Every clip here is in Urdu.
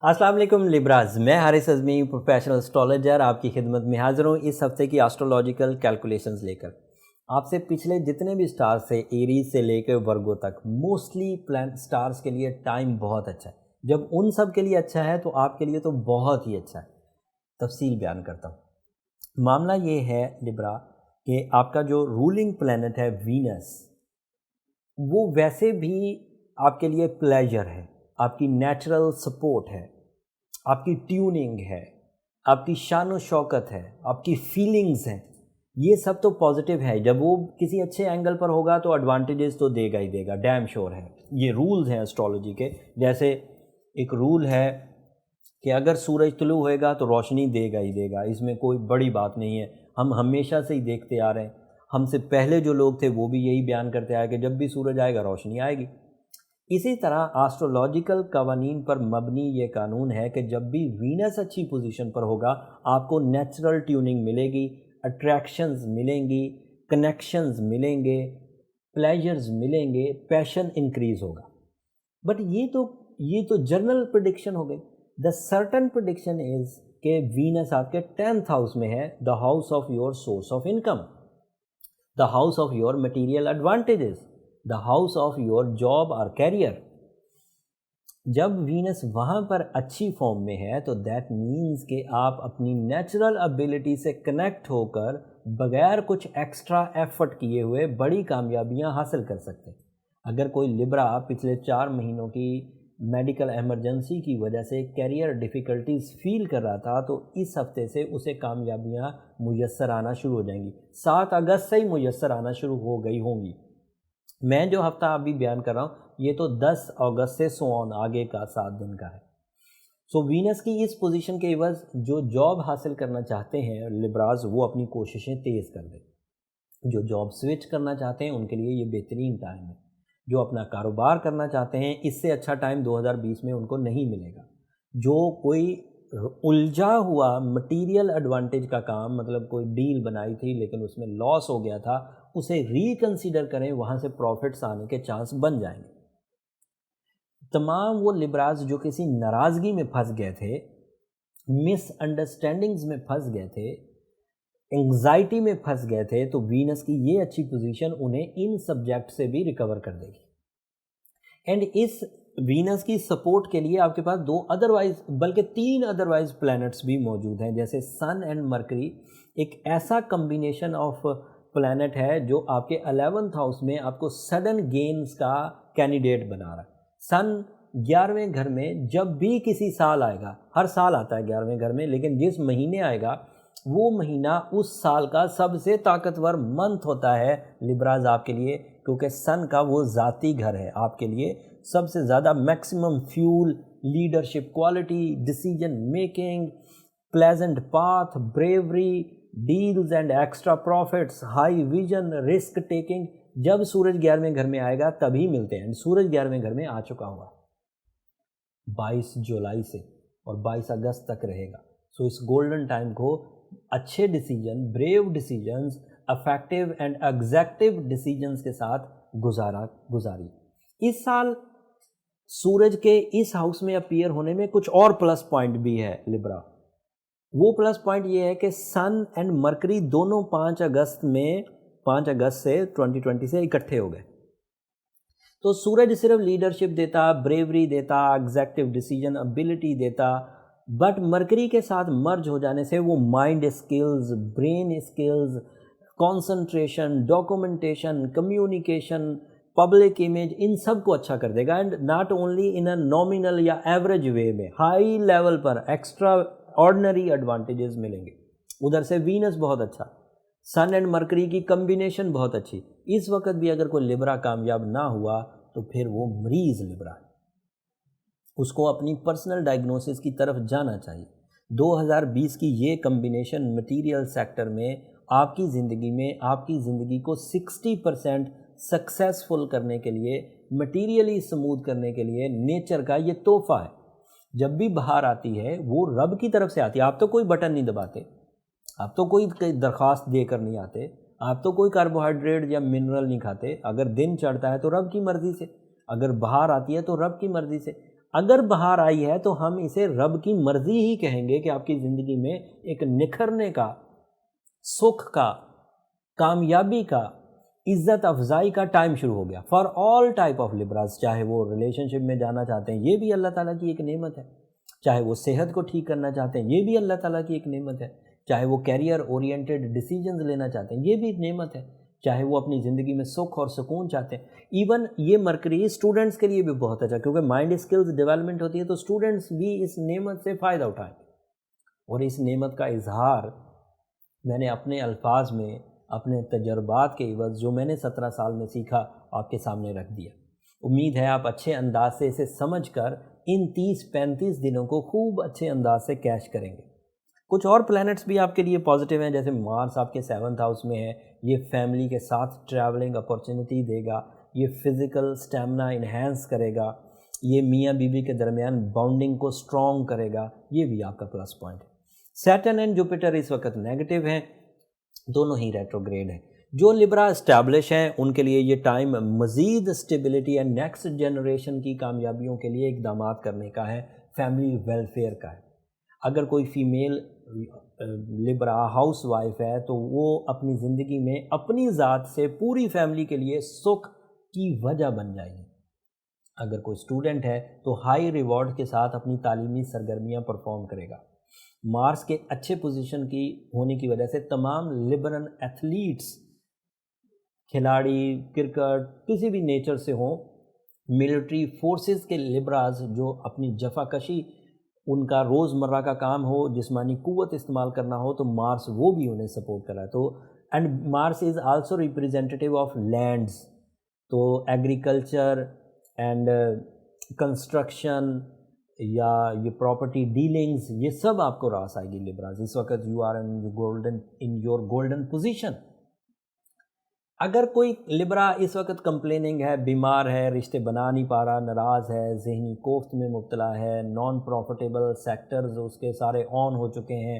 السلام علیکم لیبراز، میں حارث اعظمی پروفیشنل اسٹرالوجر آپ کی خدمت میں حاضر ہوں اس ہفتے کی اسٹرولوجیکل کیلکولیشنز لے کر۔ آپ سے پچھلے جتنے بھی سٹارز تھے ایریز سے لے کے ورگو تک، موسٹلی پلانٹ سٹارز کے لیے ٹائم بہت اچھا ہے۔ جب ان سب کے لیے اچھا ہے تو آپ کے لیے تو بہت ہی اچھا ہے۔ تفصیل بیان کرتا ہوں۔ معاملہ یہ ہے لیبرا کہ آپ کا جو رولنگ پلانٹ ہے وینس، وہ ویسے بھی آپ کے لیے پلیجر ہے، آپ کی نیچرل سپورٹ ہے، آپ کی ٹیوننگ ہے، آپ کی شان و شوکت ہے، آپ کی فیلنگز ہیں، یہ سب تو پازیٹیو ہے۔ جب وہ کسی اچھے اینگل پر ہوگا تو ایڈوانٹیجز تو دے گا ہی دے گا، ڈیم شور ہے۔ یہ رولز ہیں اسٹرالوجی کے۔ جیسے ایک رول ہے کہ اگر سورج طلوع ہوئے گا تو روشنی دے گا ہی دے گا، اس میں کوئی بڑی بات نہیں ہے، ہم ہمیشہ سے ہی دیکھتے آ رہے ہیں۔ ہم سے پہلے جو لوگ تھے وہ بھی یہی بیان کرتے آئے کہ جب بھی سورج آئے گا روشنی آئے گی۔ اسی طرح آسٹرولوجیکل قوانین پر مبنی یہ قانون ہے کہ جب بھی وینس اچھی پوزیشن پر ہوگا آپ کو نیچرل ٹیوننگ ملے گی، اٹریکشنز ملیں گی، کنیکشنز ملیں گے، پلیجرز ملیں گے، پیشن انکریز ہوگا۔ بٹ یہ تو جنرل پریڈکشن ہو گئی۔ دا سرٹن پریڈکشن از کہ وینس آپ کے 10th ہاؤس میں ہے، the house of your source of income, the house of your material advantages, the house of your job اور کیریئر۔ جب وینس وہاں پر اچھی فارم میں ہے تو دیٹ مینز کہ آپ اپنی نیچرل ابیلٹی سے کنیکٹ ہو کر بغیر کچھ ایکسٹرا ایفرٹ کیے ہوئے بڑی کامیابیاں حاصل کر سکتے ہیں۔ اگر کوئی لیبرا پچھلے 4 مہینوں کی میڈیکل ایمرجنسی کی وجہ سے کیریئر ڈیفیکلٹیز فیل کر رہا تھا تو اس ہفتے سے اسے کامیابیاں میسر آنا شروع ہو جائیں گی۔ 7 اگست سے ہی میسر آنا شروع ہو گئی ہوں گی۔ میں جو ہفتہ ابھی بیان کر رہا ہوں یہ تو 10 اگست سے سون آگے کا 7 دن کا ہے۔ سو وینس کی اس پوزیشن کے عوض جو جاب حاصل کرنا چاہتے ہیں لیبراز وہ اپنی کوششیں تیز کر دیں۔ جو جاب سوئچ کرنا چاہتے ہیں ان کے لیے یہ بہترین ٹائم ہے۔ جو اپنا کاروبار کرنا چاہتے ہیں اس سے اچھا ٹائم 2020 میں ان کو نہیں ملے گا۔ جو کوئی الجھا ہوا مٹیریل ایڈوانٹیج کا کام، مطلب کوئی ڈیل بنائی تھی لیکن اس میں لاس ہو گیا تھا، اسے ریکنسیڈر کریں، وہاں سے پروفٹس آنے کے چانس بن جائیں گے۔ تمام وہ لیبراز جو کسی ناراضگی میں پھنس گئے تھے، مس انڈرسٹینڈنگز میں پھنس گئے تھے، انگزائٹی میں پھنس گئے تھے، تو وینس کی یہ اچھی پوزیشن انہیں ان سبجیکٹ سے بھی ریکور کر دے گی۔ اینڈ اس وینس کی سپورٹ کے لیے آپ کے پاس 2 ادروائز بلکہ 3 ادروائز پلانٹس بھی موجود ہیں، جیسے سن اینڈ مرکری۔ ایک ایسا کمبینیشن آف پلانٹ ہے جو آپ کے 11th ہاؤس میں آپ کو سڈن گینز کا کینڈیڈیٹ بنا رہا ہے۔ سن 11ویں گھر میں جب بھی کسی سال آئے گا، ہر سال آتا ہے 11ویں گھر میں، لیکن جس مہینے آئے گا وہ مہینہ اس سال کا سب سے طاقتور منتھ ہوتا ہے لیبراز آپ کے لیے، کیونکہ سن کا وہ ذاتی گھر ہے آپ کے لیے۔ سب سے زیادہ maximum fuel, leadership quality, decision making, pleasant path, bravery, deals and extra profits, high vision, risk taking, جب سورج 11ویں گھر میں آئے گا تبھی ملتے ہیں۔ سورج 11ویں گھر میں آ چکا ہوا 22 جولائی سے اور 22 اگست تک رہے گا۔ سو اس گولڈن ٹائم کو اچھے decision, brave decisions, effective and executive decisions کے ساتھ گزاری۔ اس سال سورج کے اس ہاؤس میں اپیئر ہونے میں کچھ اور پلس پوائنٹ بھی ہے لیبرا۔ وہ پلس پوائنٹ یہ ہے کہ سن اینڈ مرکری دونوں 5 اگست سے 2020 سے اکٹھے ہو گئے، تو سورج صرف لیڈرشپ دیتا، بریوری دیتا، ایگزیکٹو ڈیسیجن ابیلٹی دیتا، بٹ مرکری کے ساتھ مرج ہو جانے سے وہ mind skills, brain skills, concentration, documentation, communication, public image, ان سب کو اچھا کر دے گا۔ And not only in a nominal یا ایوریج وے میں، ہائی لیول پر ایکسٹرا آرڈنری ایڈوانٹیجز ملیں گے۔ ادھر سے وینس بہت اچھا، سن اینڈ مرکری کی کمبینیشن بہت اچھی۔ اس وقت بھی اگر کوئی لیبرا کامیاب نہ ہوا تو پھر وہ مریض لیبرا ہے، اس کو اپنی پرسنل ڈائگنوسس کی طرف جانا چاہیے۔ 2020 کی یہ کمبینیشن مٹیریل سیکٹر میں آپ کی زندگی کو 60% سکسیسفل کرنے کے لیے، مٹیریلی سموتھ کرنے کے لیے نیچر کا یہ تحفہ ہے۔ جب بھی بہار آتی ہے وہ رب کی طرف سے آتی ہے۔ آپ تو کوئی بٹن نہیں دباتے، آپ تو کوئی درخواست دے کر نہیں آتے، آپ تو کوئی کاربوہائیڈریٹ یا منرل نہیں کھاتے۔ اگر دن چڑھتا ہے تو رب کی مرضی سے، اگر بہار آتی ہے تو رب کی مرضی سے۔ اگر بہار آئی ہے تو ہم اسے رب کی مرضی ہی کہیں گے کہ آپ کی زندگی میں ایک نکھرنے کا، سکھ کا، کامیابی کا، عزت افزائی کا ٹائم شروع ہو گیا فار آل ٹائپ آف لبراز. چاہے وہ ریلیشن شپ میں جانا چاہتے ہیں، یہ بھی اللہ تعالیٰ کی ایک نعمت ہے. چاہے وہ صحت کو ٹھیک کرنا چاہتے ہیں، یہ بھی اللہ تعالیٰ کی ایک نعمت ہے. چاہے وہ کیریئر اورینٹڈ ڈیسیجنز لینا چاہتے ہیں، یہ بھی ایک نعمت ہے. چاہے وہ اپنی زندگی میں سکھ اور سکون چاہتے ہیں. ایون یہ مرکری اسٹوڈنٹس کے لیے بھی بہت اچھا، کیونکہ مائنڈ اسکلز ڈیولپمنٹ ہوتی ہے تو اسٹوڈنٹس بھی اس نعمت سے فائدہ اٹھائیں. اور اس نعمت کا اظہار میں نے اپنے الفاظ میں، اپنے تجربات کے عوض جو میں نے 17 سال میں سیکھا، آپ کے سامنے رکھ دیا. امید ہے آپ اچھے انداز سے اسے سمجھ کر ان 30-35 دنوں کو خوب اچھے انداز سے کیش کریں گے. کچھ اور پلینٹس بھی آپ کے لیے پازیٹیو ہیں، جیسے مارس آپ کے 7th ہاؤس میں ہے. یہ فیملی کے ساتھ ٹریولنگ اپورچونٹی دے گا، یہ فزیکل سٹیمنا انہینس کرے گا، یہ میاں بیوی کے درمیان بانڈنگ کو سٹرونگ کرے گا. یہ بھی آپ کا پلس پوائنٹ ہے. سیٹرن اینڈ جوپیٹر اس وقت نیگیٹو ہیں، دونوں ہی ریٹروگریڈ ہیں. جو لبرا اسٹیبلش ہیں ان کے لیے یہ ٹائم مزید اسٹیبلٹی اینڈ نیکسٹ جنریشن کی کامیابیوں کے لیے اقدامات کرنے کا ہے، فیملی ویلفیئر کا ہے. اگر کوئی فیمیل لبرا ہاؤس وائف ہے تو وہ اپنی زندگی میں اپنی ذات سے پوری فیملی کے لیے سکھ کی وجہ بن جائے گی. اگر کوئی اسٹوڈنٹ ہے تو ہائی ریوارڈ کے ساتھ اپنی تعلیمی سرگرمیاں پرفارم کرے گا. مارس کے اچھے پوزیشن کی ہونے کی وجہ سے تمام لبرن ایتھلیٹس، کھلاڑی کرکٹ کسی بھی نیچر سے ہوں، ملٹری فورسز کے لبراز جو اپنی جفا کشی، ان کا روز مرہ کا کام ہو، جسمانی قوت استعمال کرنا ہو، تو مارس وہ بھی انہیں سپورٹ کرا ہے. تو and Mars is also representative of lands, تو ایگریکلچر اینڈ کنسٹرکشن یا یہ پراپرٹی ڈیلنگز، یہ سب آپ کو راس آئے گی لبراز. اس وقت you are in your golden position. اگر کوئی لبرا اس وقت کمپلیننگ ہے، بیمار ہے، رشتے بنا نہیں پا رہا، ناراض ہے، ذہنی کوفت میں مبتلا ہے، نان پروفٹیبل سیکٹرز اس کے سارے آن ہو چکے ہیں،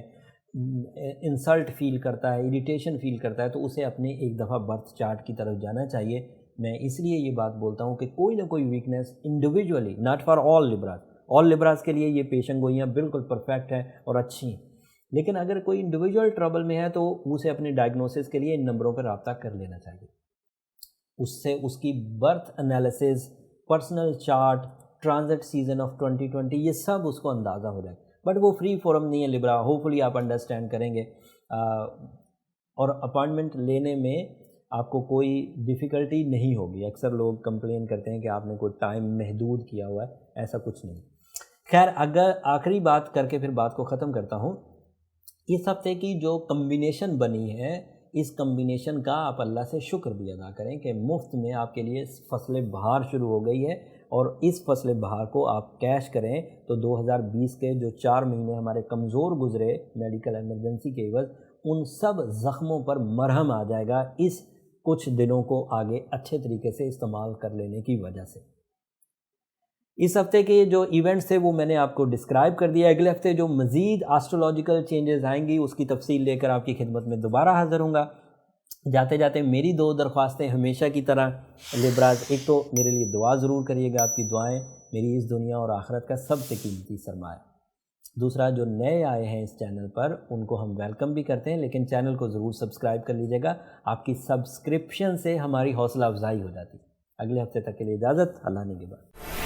انسلٹ فیل کرتا ہے، اریٹیشن فیل کرتا ہے، تو اسے اپنے ایک دفعہ برتھ چارٹ کی طرف جانا چاہیے. میں اس لیے یہ بات بولتا ہوں کہ کوئی نہ کوئی weakness individually, not for all Libras, all Libras کے لیے یہ پیشن گوئیاں بالکل پرفیکٹ ہیں اور اچھی ہیں، لیکن اگر کوئی انڈیویجول ٹربل میں ہے تو اسے اپنے ڈائگنوسس کے لیے ان نمبروں پر رابطہ کر لینا چاہیے. اس سے اس کی birth analysis, personal chart, transit season of 2020، یہ سب اس کو اندازہ ہو جائے. بٹ وہ فری فورم نہیں ہے لبرا، ہوپفلی آپ انڈرسٹینڈ کریں گے. اور اپائنٹمنٹ لینے میں آپ کو کوئی ڈیفیکلٹی نہیں ہوگی. اکثر لوگ کمپلین کرتے ہیں کہ آپ نے کوئی ٹائم محدود کیا ہوا ہے، ایسا کچھ نہیں. خیر، اگر آخری بات کر کے پھر بات کو ختم کرتا ہوں، اس ہفتے کی جو کمبینیشن بنی ہے، اس کمبینیشن کا آپ اللہ سے شکر بھی ادا کریں کہ مفت میں آپ کے لیے فصل بہار شروع ہو گئی ہے، اور اس فصل بہار کو آپ کیش کریں تو 2020 کے جو 4 مہینے ہمارے کمزور گزرے میڈیکل ایمرجنسی کے عوض، ان سب زخموں پر مرہم آ جائے گا اس کچھ دنوں کو آگے اچھے طریقے سے استعمال کر لینے کی وجہ سے. اس ہفتے کے جو ایونٹس تھے وہ میں نے آپ کو ڈسکرائب کر دیا. اگلے ہفتے جو مزید آسٹرولوجیکل چینجز آئیں گی اس کی تفصیل لے کر آپ کی خدمت میں دوبارہ حاضر ہوں گا. جاتے جاتے میری 2 درخواستیں ہمیشہ کی طرح لبراز. ایک تو میرے لیے دعا ضرور کریے گا، آپ کی دعائیں میری اس دنیا اور آخرت کا سب سے قیمتی سرمایہ. دوسرا، جو نئے آئے ہیں اس چینل پر ان کو ہم ویلکم بھی کرتے ہیں، لیکن چینل کو ضرور سبسکرائب کر لیجیے گا. آپ کی سبسکرپشن سے ہماری حوصلہ افزائی ہو جاتی ہے. اگلے ہفتے تک کے لیے اجازت، اللہ نگہبان.